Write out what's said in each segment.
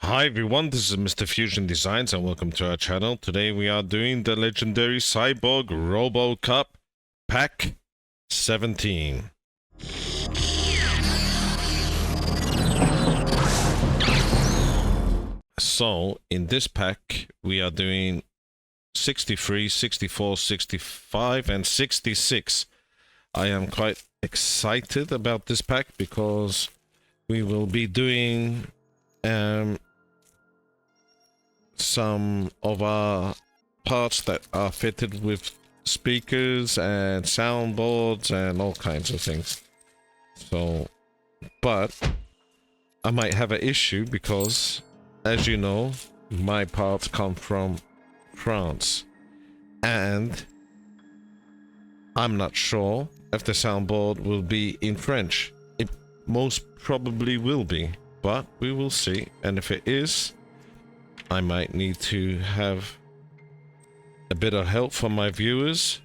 Hi everyone, this is Mr. Fusion Designs and welcome to our channel. Today we are doing the legendary Cyborg Robocop Pack 17. So in this pack we are doing 63, 64, 65 and 66. I am quite excited about this pack because we will be doing some of our parts that are fitted with speakers and soundboards and all kinds of things. So, but I might have an issue because, as you know, my parts come from France and I'm not sure if the soundboard will be in French. It most probably will be, but we will see. And if it is, I might need to have a bit of help from my viewers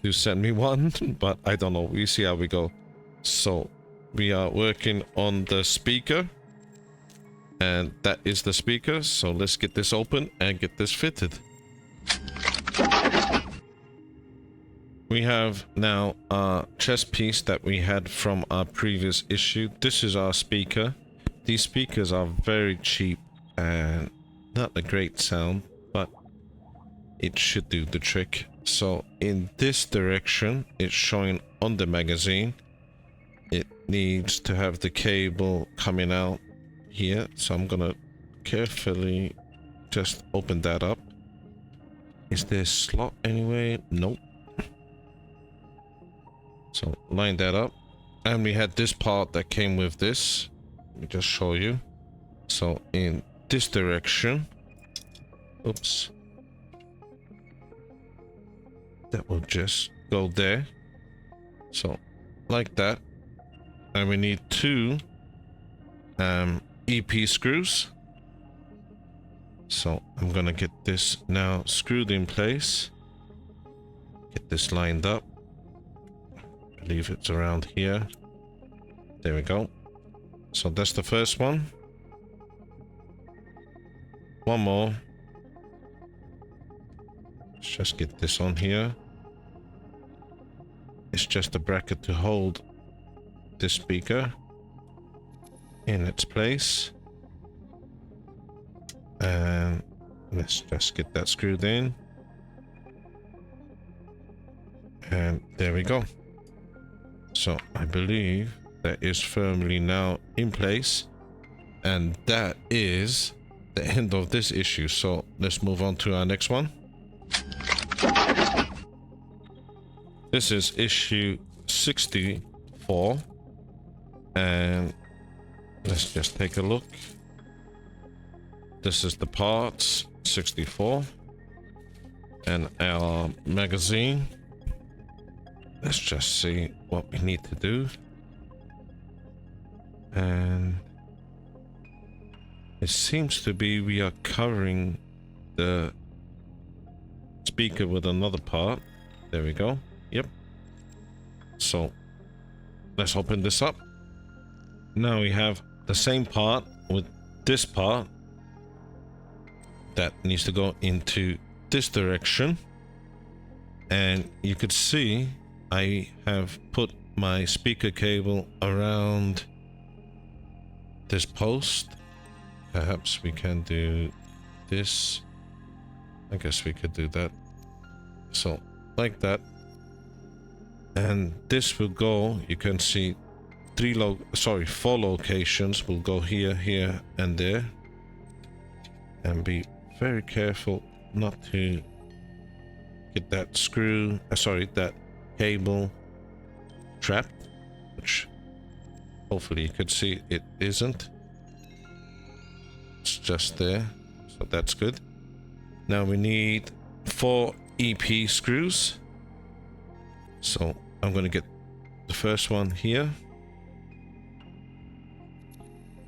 to send me one, but I don't know. We see how we go. So we are working on the speaker, and that is the speaker. So let's get this open and get this fitted. We have now our chest piece that we had from our previous issue. This is our speaker. These speakers are very cheap and not a great sound, but it should do the trick. So in this direction, it's showing on the magazine. It needs to have the cable coming out here. So I'm gonna carefully just open that up. Is there a slot anyway? Nope. So line that up. And we had this part that came with this. Let me just show you. So in this direction, oops, that will just go there. So like that. And we need two EP screws. So I'm gonna get this now screwed in place. Get this lined up. I believe it's around here. There we go. So that's the first one. One more. Let's just get this on here. It's just a bracket to hold this speaker in its place. And let's just get that screwed in. And there we go. So I believe that is firmly now in place. And that is the end of this issue. So let's move on to our next one. This is issue 64. And let's just take a look. This is the parts 64 and our magazine. Let's just see what we need to do. And it seems to be we are covering the speaker with another part. There we go. Yep. So let's open this up. Now we have the same part with this part that needs to go into this direction. And you could see I have put my speaker cable around this post. Perhaps we can do this. I guess we could do that. So like that. And this will go, you can see four locations will go here, here and there. And be very careful not to get that that cable trapped, which hopefully you could see it isn't. It's just there, so that's good. Now we need 4 EP screws. So I'm going to get the first one here.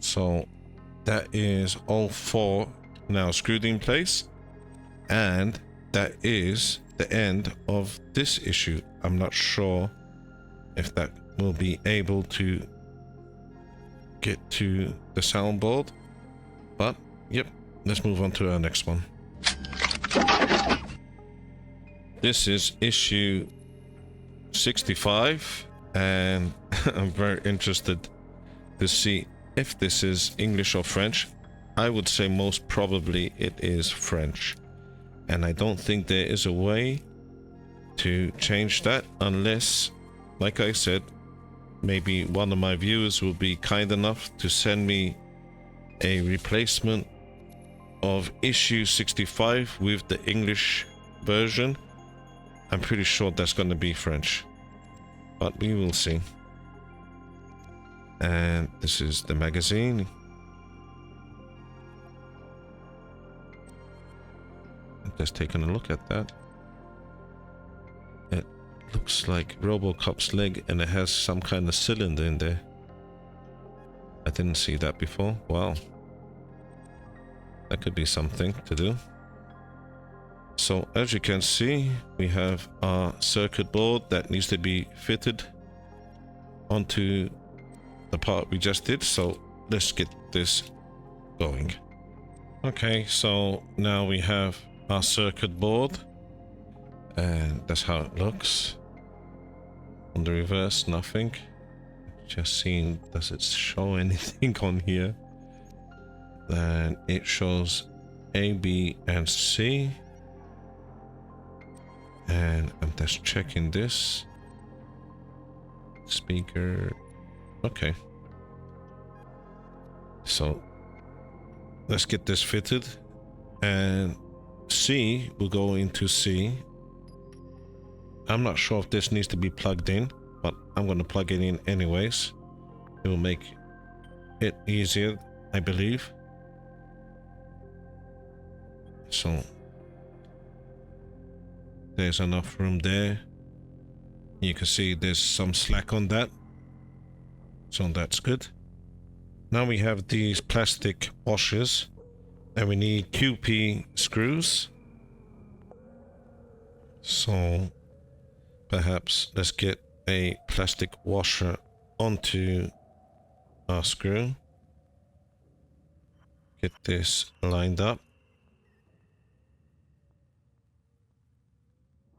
So that is all 4 now screwed in place, and that is the end of this issue. I'm not sure if that will be able to get to the soundboard. But, yep, let's move on to our next one. This is issue 65, and I'm very interested to see if this is English or French. I would say most probably it is French, and I don't think there is a way to change that unless, like I said, maybe one of my viewers will be kind enough to send me a replacement of issue 65 with the English version. I'm pretty sure that's going to be French, but we will see. And this is the magazine. Just taking a look at that. It looks like Robocop's leg, and it has some kind of cylinder in there. I didn't see that before. Wow. That could be something to do. So as you can see, we have our circuit board that needs to be fitted onto the part we just did. So let's get this going. Okay, so now we have our circuit board, and that's how it looks. On the reverse, nothing. Just seeing, does it show anything on here? Then it shows A, B, and C. And I'm just checking this. Speaker. Okay. So let's get this fitted. And C will go into C. I'm not sure if this needs to be plugged in, but I'm going to plug it in anyways. It will make it easier, I believe. So there's enough room there. You can see there's some slack on that, so that's good. Now we have these plastic washers, and we need QP screws. So perhaps let's get a plastic washer onto our screw. Get this lined up.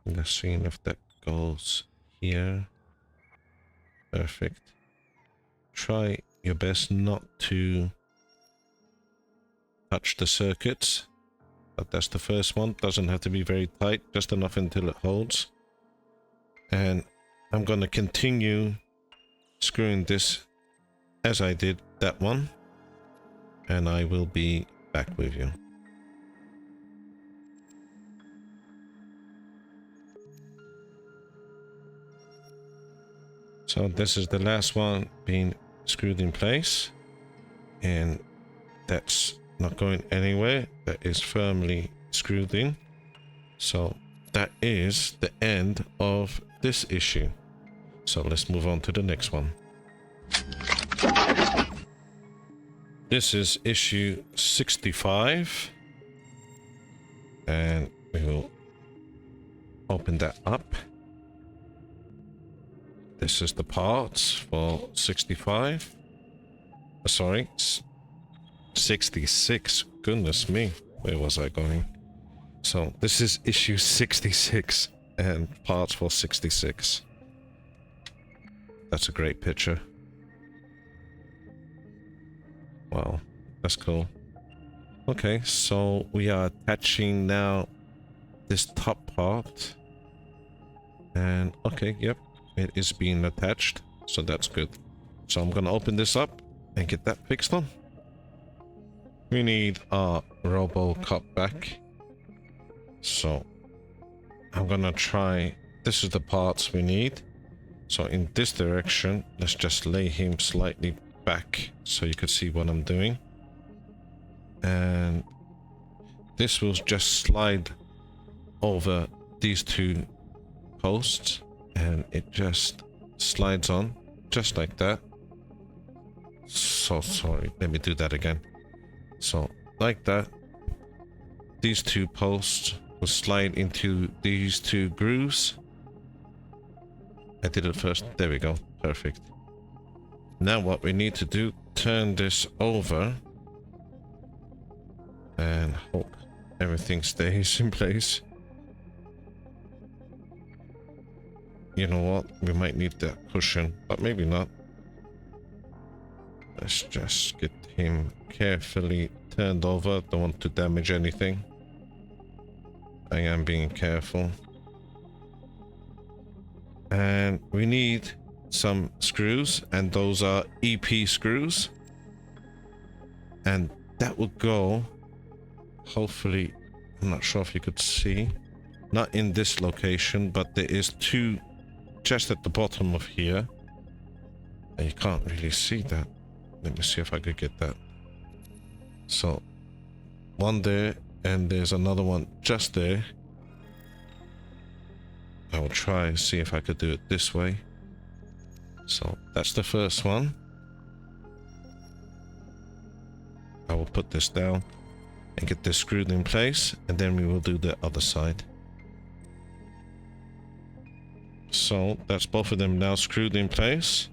Let's see if that goes here. Perfect. Try your best not to touch the circuits, but that's the first one. Doesn't have to be very tight, just enough until it holds. And I'm going to continue screwing this as I did that one, and I will be back with you. So this is the last one being screwed in place, and that's not going anywhere. That is firmly screwed in. So that is the end of this issue. So let's move on to the next one. This is issue 65, and we will open that up. This is the parts for 65. Sorry, 66. Goodness me, where was I going? So this is issue 66 and parts for 66. That's a great picture. Wow, that's cool. Okay, so we are attaching now this top part. And okay, yep. It is being attached, so that's good. So I'm gonna open this up and get that fixed on. We need our Robocop back. So I'm gonna try, this is the parts we need. So in this direction, let's just lay him slightly back so you can see what I'm doing. And this will just slide over these two posts. And it just slides on, just like that. So sorry, let me do that again. So, like that. These two posts will slide into these two grooves. I did it first, there we go, perfect. Now what we need to do, turn this over. and hope everything stays in place. You know what? We might need that cushion, but maybe not. Let's just get him carefully turned over. Don't want to damage anything. I am being careful. And we need some screws, and those are EP screws. And that will go, hopefully, I'm not sure if you could see, not in this location, but there is two just at the bottom of here. And you can't really see that. Let me see if I could get that. So, one there, and there's another one just there. I will try and see if I could do it this way. So, that's the first one. I will put this down and get this screwed in place, and then we will do the other side. So, that's both of them now screwed in place.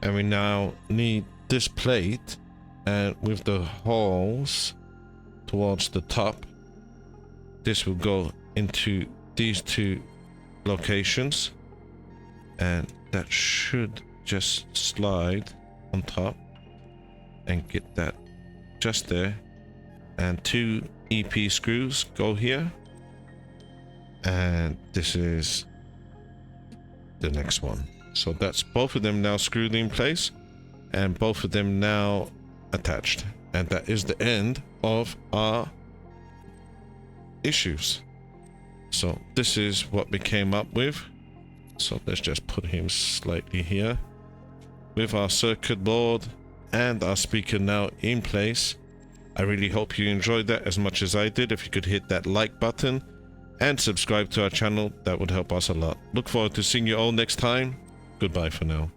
And we now need this plate, and with the holes towards the top, this will go into these two locations, and that should just slide on top and get that just there. And two EP screws go here, and this is the next one. So that's both of them now screwed in place, and both of them now attached. And that is the end of our issues. So this is what we came up with. So let's just put him slightly here. With our circuit board and our speaker now in place. I really hope you enjoyed that as much as I did. If you could hit that like button and subscribe to our channel, that would help us a lot. Look forward to seeing you all next time. Goodbye for now.